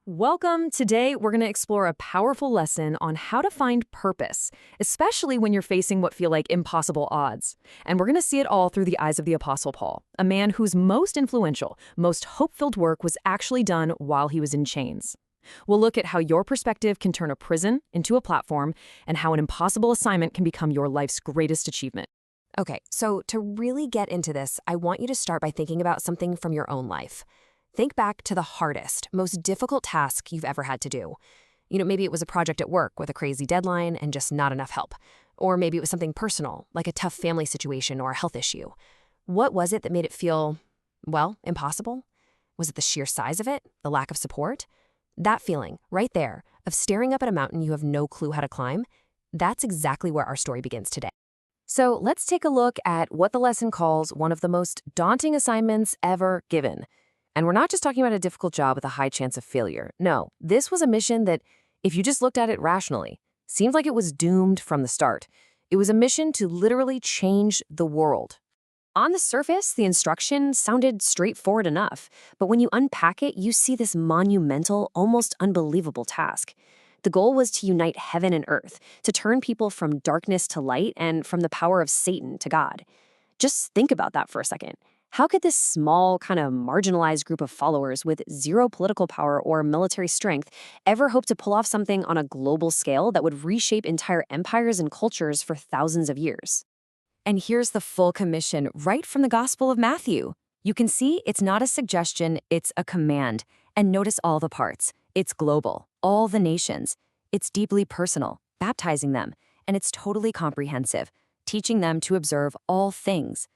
Welcome. Today, we're going to explore a powerful lesson on how to find purpose, especially when you're facing what feel like impossible odds. And we're going to see it all through the eyes of the Apostle Paul, a man whose most influential, most hope-filled work was actually done while he was in chains. We'll look at how your perspective can turn a prison into a platform and how an impossible assignment can become your life's greatest achievement. Okay, so to really get into this, I want you to start by thinking about something from your own life. Think back to the hardest, most difficult task you've ever had to do. Maybe it was a project at work with a crazy deadline and just not enough help. Or maybe it was something personal, like a tough family situation or a health issue. What was it that made it feel, well, impossible? Was it the sheer size of it? The lack of support? That feeling, right there, of staring up at a mountain you have no clue how to climb, that's exactly where our story begins today. So let's take a look at what the lesson calls one of the most daunting assignments ever given. And we're not just talking about a difficult job with a high chance of failure. No, this was a mission that, if you just looked at it rationally, seemed like it was doomed from the start. It was a mission to literally change the world. On the surface, the instruction sounded straightforward enough, but when you unpack it, you see this monumental, almost unbelievable task. The goal was to unite heaven and earth, to turn people from darkness to light and from the power of Satan to God. Just think about that for a second. How could this small, kind of marginalized group of followers with zero political power or military strength ever hope to pull off something on a global scale that would reshape entire empires and cultures for thousands of years? And here's the full commission right from the Gospel of Matthew. You can see it's not a suggestion, it's a command. And notice all the parts. It's global, all the nations. It's deeply personal, baptizing them. And it's totally comprehensive, teaching them to observe all things.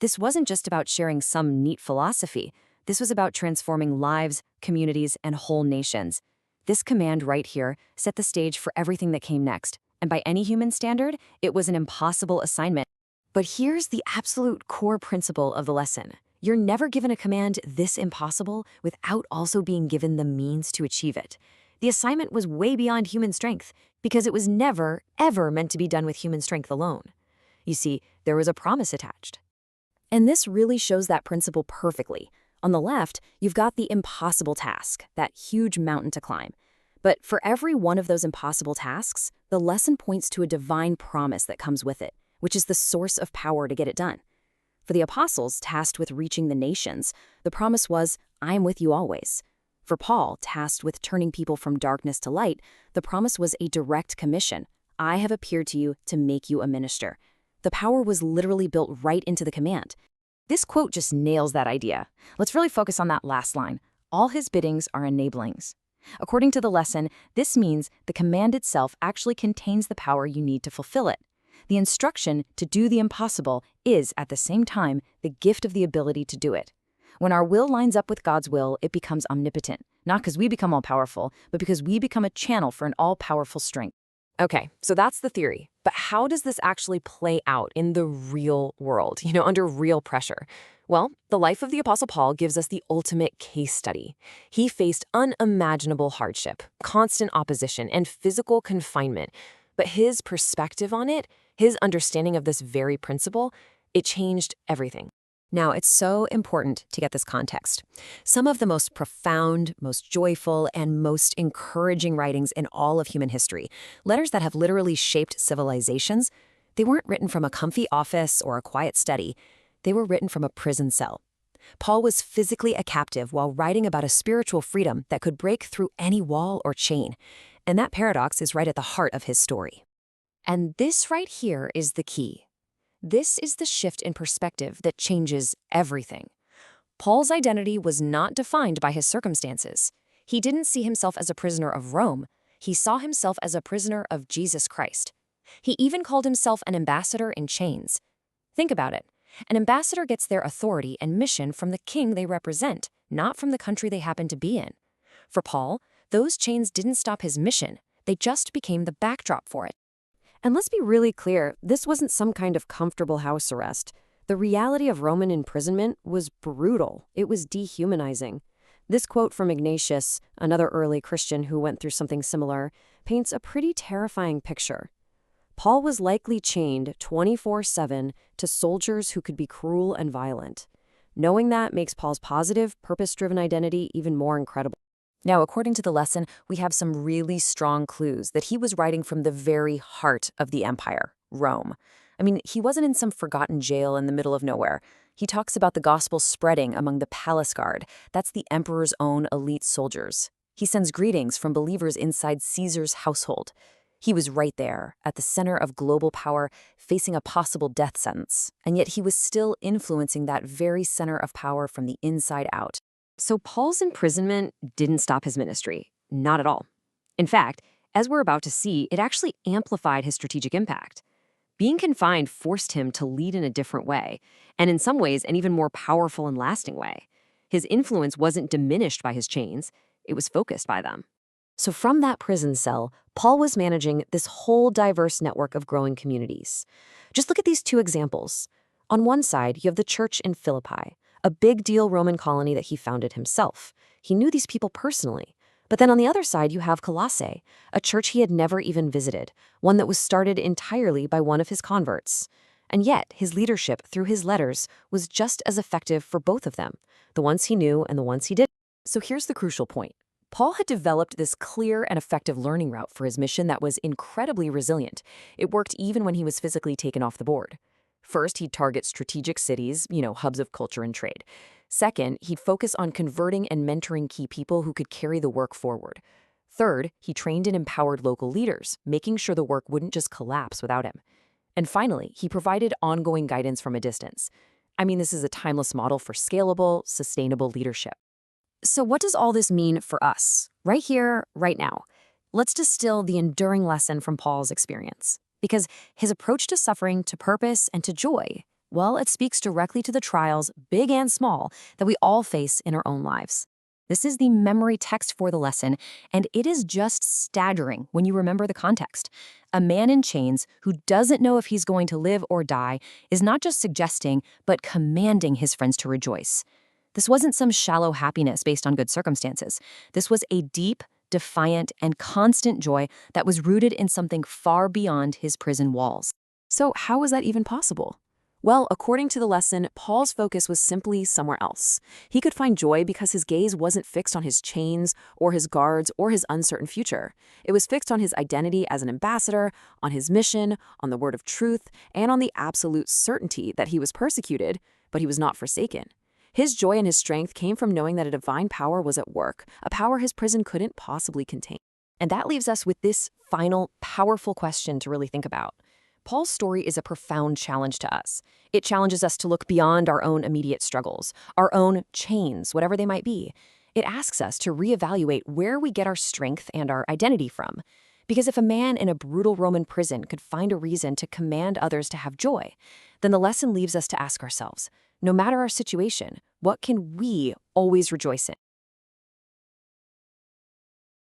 This wasn't just about sharing some neat philosophy. This was about transforming lives, communities, and whole nations. This command right here set the stage for everything that came next. And by any human standard, it was an impossible assignment. But here's the absolute core principle of the lesson. You're never given a command this impossible without also being given the means to achieve it. The assignment was way beyond human strength because it was never, ever meant to be done with human strength alone. You see, there was a promise attached. And this really shows that principle perfectly. On the left, you've got the impossible task, that huge mountain to climb. But for every one of those impossible tasks, the lesson points to a divine promise that comes with it, which is the source of power to get it done. For the apostles tasked with reaching the nations, the promise was, I am with you always. For Paul, tasked with turning people from darkness to light, the promise was a direct commission. I have appeared to you to make you a minister. The power was literally built right into the command. This quote just nails that idea. Let's really focus on that last line. All his biddings are enablings. According to the lesson, this means the command itself actually contains the power you need to fulfill it. The instruction to do the impossible is, at the same time, the gift of the ability to do it. When our will lines up with God's will, it becomes omnipotent, not because we become all-powerful, but because we become a channel for an all-powerful strength. Okay, so that's the theory. But how does this actually play out in the real world, under real pressure? Well, the life of the Apostle Paul gives us the ultimate case study. He faced unimaginable hardship, constant opposition, and physical confinement. But his perspective on it, his understanding of this very principle, it changed everything. Now, it's so important to get this context. Some of the most profound, most joyful, and most encouraging writings in all of human history, letters that have literally shaped civilizations, they weren't written from a comfy office or a quiet study. They were written from a prison cell. Paul was physically a captive while writing about a spiritual freedom that could break through any wall or chain. And that paradox is right at the heart of his story. And this right here is the key. This is the shift in perspective that changes everything. Paul's identity was not defined by his circumstances. He didn't see himself as a prisoner of Rome. He saw himself as a prisoner of Jesus Christ. He even called himself an ambassador in chains. Think about it. An ambassador gets their authority and mission from the king they represent, not from the country they happen to be in. For Paul, those chains didn't stop his mission. They just became the backdrop for it. And let's be really clear, this wasn't some kind of comfortable house arrest. The reality of Roman imprisonment was brutal. It was dehumanizing. This quote from Ignatius, another early Christian who went through something similar, paints a pretty terrifying picture. Paul was likely chained 24/7 to soldiers who could be cruel and violent. Knowing that makes Paul's positive, purpose-driven identity even more incredible. Now, according to the lesson, we have some really strong clues that he was writing from the very heart of the empire, Rome. I mean, he wasn't in some forgotten jail in the middle of nowhere. He talks about the gospel spreading among the palace guard. That's the emperor's own elite soldiers. He sends greetings from believers inside Caesar's household. He was right there, at the center of global power, facing a possible death sentence. And yet he was still influencing that very center of power from the inside out. So Paul's imprisonment didn't stop his ministry. Not at all. In fact, as we're about to see, it actually amplified his strategic impact. Being confined forced him to lead in a different way, and in some ways, an even more powerful and lasting way. His influence wasn't diminished by his chains, it was focused by them. So from that prison cell, Paul was managing this whole diverse network of growing communities. Just look at these two examples. On one side, you have the church in Philippi, a big deal Roman colony that he founded himself. He knew these people personally. But then on the other side, you have Colossae, a church he had never even visited, one that was started entirely by one of his converts. And yet, his leadership through his letters was just as effective for both of them, the ones he knew and the ones he didn't. So here's the crucial point. Paul had developed this clear and effective learning route for his mission that was incredibly resilient. It worked even when he was physically taken off the board. First, he'd target strategic cities, hubs of culture and trade. Second, he'd focus on converting and mentoring key people who could carry the work forward. Third, he trained and empowered local leaders, making sure the work wouldn't just collapse without him. And finally, he provided ongoing guidance from a distance. I mean, this is a timeless model for scalable, sustainable leadership. So what does all this mean for us, right here, right now? Let's distill the enduring lesson from Paul's experience. Because his approach to suffering, to purpose, and to joy, well, it speaks directly to the trials, big and small, that we all face in our own lives. This is the memory text for the lesson, and it is just staggering when you remember the context. A man in chains who doesn't know if he's going to live or die is not just suggesting, but commanding his friends to rejoice. This wasn't some shallow happiness based on good circumstances. This was a deep, defiant, and constant joy that was rooted in something far beyond his prison walls. So how was that even possible? Well, according to the lesson, Paul's focus was simply somewhere else. He could find joy because his gaze wasn't fixed on his chains, or his guards, or his uncertain future. It was fixed on his identity as an ambassador, on his mission, on the word of truth, and on the absolute certainty that he was persecuted, but he was not forsaken. His joy and his strength came from knowing that a divine power was at work, a power his prison couldn't possibly contain. And that leaves us with this final, powerful question to really think about. Paul's story is a profound challenge to us. It challenges us to look beyond our own immediate struggles, our own chains, whatever they might be. It asks us to reevaluate where we get our strength and our identity from. Because if a man in a brutal Roman prison could find a reason to command others to have joy, then the lesson leaves us to ask ourselves, no matter our situation, what can we always rejoice in?